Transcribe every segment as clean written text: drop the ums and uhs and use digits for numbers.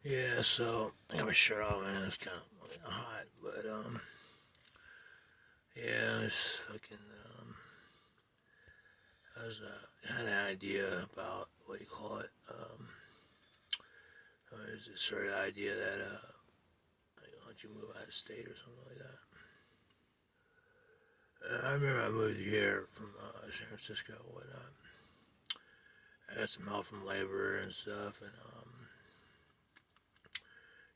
Yeah, so I got my shirt off, man. It's kind of hot, but yeah, it's fucking. Had an idea about what do you call it? There's this sort of idea that like, why don't you move out of state or something like that? I remember I moved here from San Francisco when I got some help from labor and stuff, and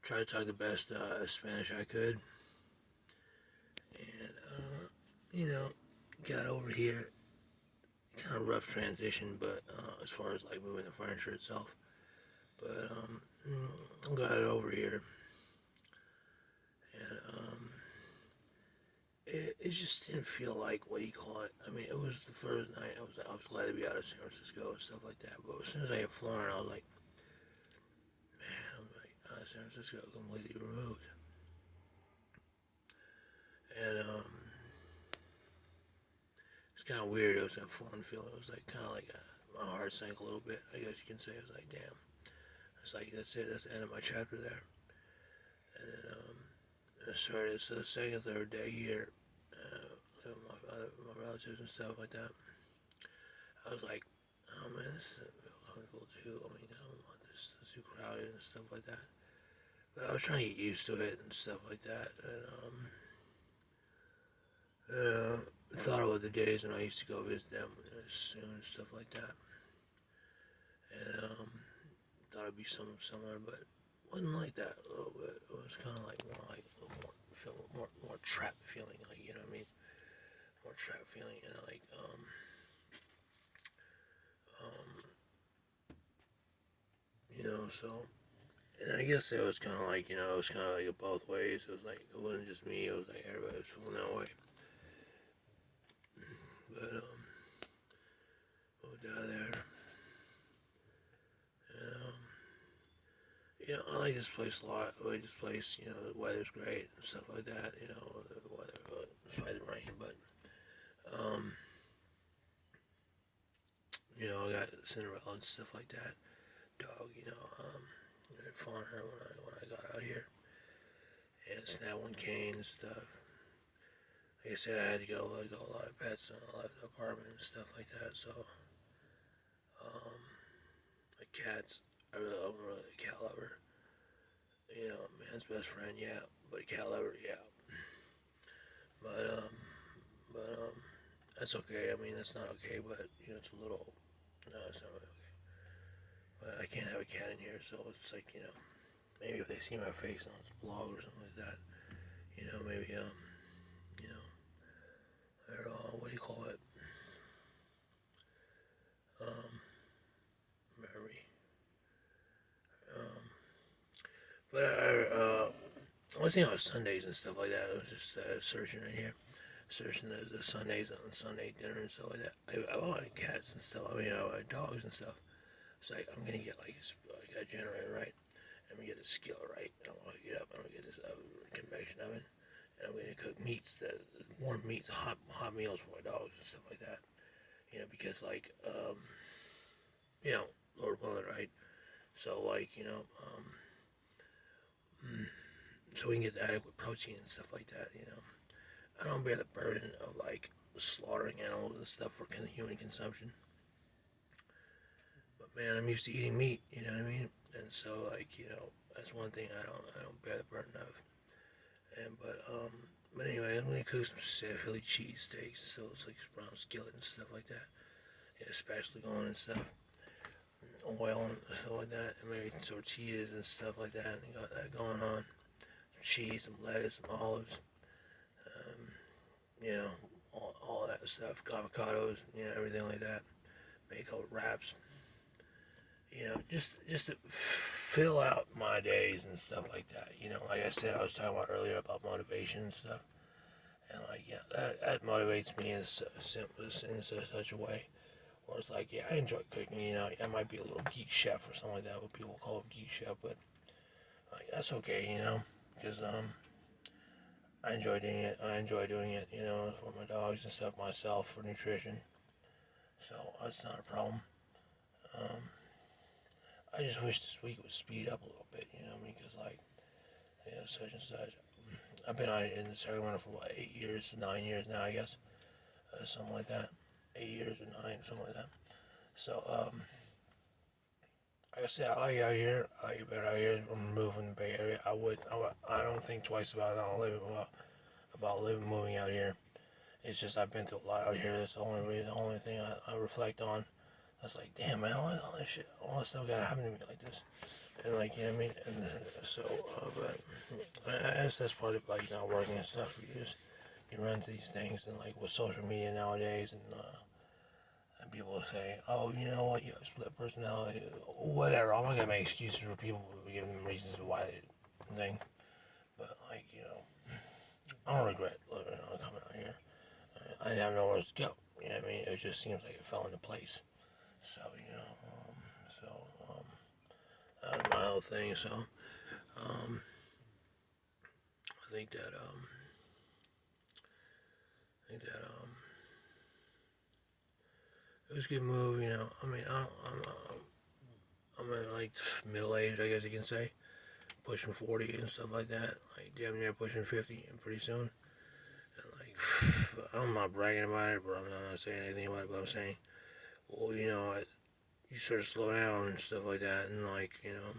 tried to talk the best Spanish I could, and got over here. Kind of rough transition, but as far as like moving the furniture itself, but got it over here, and it just didn't feel like what do you call it. I mean, it was the first night. I was glad to be out of San Francisco and stuff like that. But as soon as I hit Florida, I was like, man, I'm like out of San Francisco, completely removed, and it's kind of weird. It was a foreign feeling. It was like kind of like my heart sank a little bit. I guess you can say. It was like, damn. It's like that's it. That's the end of my chapter there. And then I started so the second, third day here, living with my relatives and stuff like that. I was like, oh man, this is uncomfortable too. I mean, I don't want this too crowded and stuff like that. But I was trying to get used to it and stuff like that. And thought about the days when I used to go visit them soon and stuff like that. And thought it'd be something similar, but it wasn't like that a little bit. It was kind of like more like a little more feel more trapped feeling, like you know what I mean, more trapped feeling, and like um so. And I guess it was kind of like it was kind of like both ways. It was like it wasn't just me; it was like everybody was feeling that way. But moved out of there, and I like this place a lot. I like this place. The weather's great and stuff like that. The weather, despite the rain, but um, I got Cinderella and stuff like that. Dog, I had fun her when I got out here, and Snap cane and stuff. Like I said, I had to go let go a lot of pets, and I left the apartment and stuff like that. So, um, like cats, I'm really a cat lover. Man's best friend, yeah, but a cat lover, yeah. But that's okay. I mean, that's not okay, but it's a little. No, it's not really okay. But I can't have a cat in here, so it's like maybe if they see my face on this blog or something like that, maybe you know, they're what do you call it? Um, memory. Um, but I was thinking about Sundays and stuff like that. I was just searching in here, searching the Sundays on Sunday dinner and stuff like that. I want cats and stuff. I mean, I want dogs and stuff. It's like I'm gonna get like a generator right. I'm gonna get a skillet right. And I'm gonna get up. I'm gonna get this convection oven, and I'm gonna cook meats, that warm meats, hot meals for my dogs and stuff like that. Because like you know, Lord willing, right? So like so we can get the adequate protein and stuff like that. I don't bear the burden of like slaughtering animals and stuff for human consumption. But man, I'm used to eating meat. You know what I mean? And so like that's one thing I don't bear the burden of. But anyway, I'm gonna cook some Philly cheese steaks and stuff. It's like brown skillet and stuff like that. Yeah, spatula going and stuff, oil and stuff like that, and maybe tortillas and stuff like that. And got that going on. Some cheese, some lettuce, some olives. Um, you know, all that stuff. Avocados, everything like that. Make a couple wraps. Just to fill out my days and stuff like that. Like I said, I was talking about earlier about motivation and stuff. And like, yeah, that motivates me in such a way. Where it's like, yeah, I enjoy cooking. I might be a little geek chef or something like that. What people call a geek chef, but that's okay. Because I enjoy doing it. I enjoy doing it. For my dogs and stuff, myself for nutrition. So that's not a problem. Um, I just wish this week would speed up a little bit, you know what I mean? Because, like, such and such. I've been out in Sacramento for what, 8 years, 9 years now, I guess, something like that. 8 years or nine, something like that. So, like I said, I like out here. I like it better out here. I'm moving to the Bay Area. I don't think twice about it. I don't live about moving out here. It's just I've been through a lot out here. That's the only reason, the only thing I reflect on. That's like, damn man, all this shit, all this stuff gotta happen to me like this, and like, you know what I mean. And so, but I guess that's part of like not working and stuff. You run into these things, and like with social media nowadays, and people say, oh, you know what, you have split personality, whatever. I'm not gonna make excuses for people, giving them reasons why they think, but like, you know, I don't regret coming out here. I didn't have nowhere to go. You know what I mean? It just seems like it fell into place. So you know, so that was my whole thing. So I think that it was a good move. You know, I mean, I'm in like middle age, I guess you can say, pushing 40 and stuff like that. Like damn near pushing 50, and pretty soon. And like, I'm not bragging about it, but I'm not saying anything about it. But I'm saying, well, you know, you sort of slow down and stuff like that, and like, you know,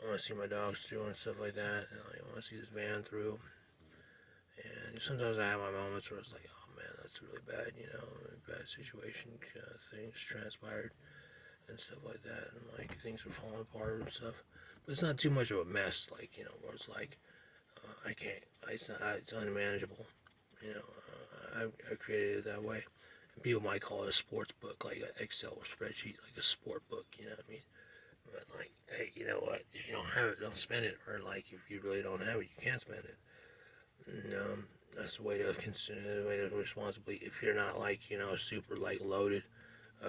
I want to see my dogs through and stuff like that, and like, I want to see this van through. And sometimes I have my moments where it's like, oh man, that's really bad, you know, bad situation, things transpired and stuff like that, and like things were falling apart and stuff. But it's not too much of a mess, like, you know, where it's like, I can't, it's unmanageable, you know. I created it that way. And people might call it a sports book, like an Excel spreadsheet, like a sport book, you know what I mean? But like, hey, you know what? If you don't have it, don't spend it. Or like, if you really don't have it, you can't spend it. And, that's the way to consume, the way to responsibly. If you're not like, you know, super like loaded,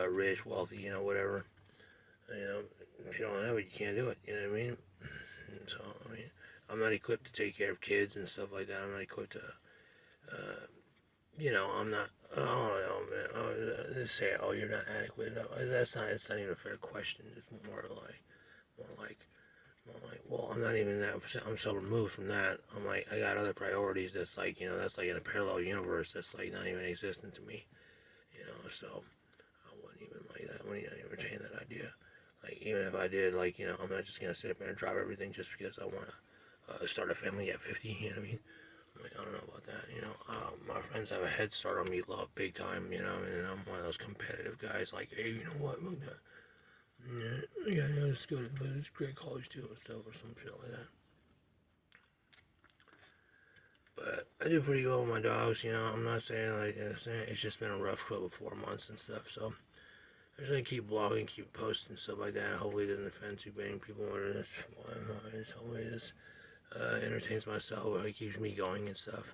rich, wealthy, you know, whatever. You know, if you don't have it, you can't do it. You know what I mean? And so I mean, I'm not equipped to take care of kids and stuff like that. I'm not equipped to, you know, I'm not. Oh no, man. Oh, they say, oh, you're not adequate. No, that's not. It's not even a fair question. It's more like, well, I'm not even that. I'm so removed from that. I'm like, I got other priorities. That's like, you know, that's like in a parallel universe. That's like not even existent to me. You know, so I wouldn't even like that. I wouldn't even entertain that idea. Like, even if I did, like, you know, I'm not just gonna sit up there and drop everything just because I wanna start a family at 50. You know what I mean? Like, I don't know about that. You know, my friends have a head start on me, love big time. You know, and I'm one of those competitive guys. Like, hey, you know what? Look that. Yeah, yeah, it's good. But it's great college too, and stuff, or some shit like that. But I do pretty well with my dogs. You know, I'm not saying like it's just been a rough couple 4 months and stuff. So I just gonna keep blogging, keep posting stuff like that. Hopefully, it doesn't offend too many people. Or this, hopefully, it just entertains myself. Or it keeps me going and stuff.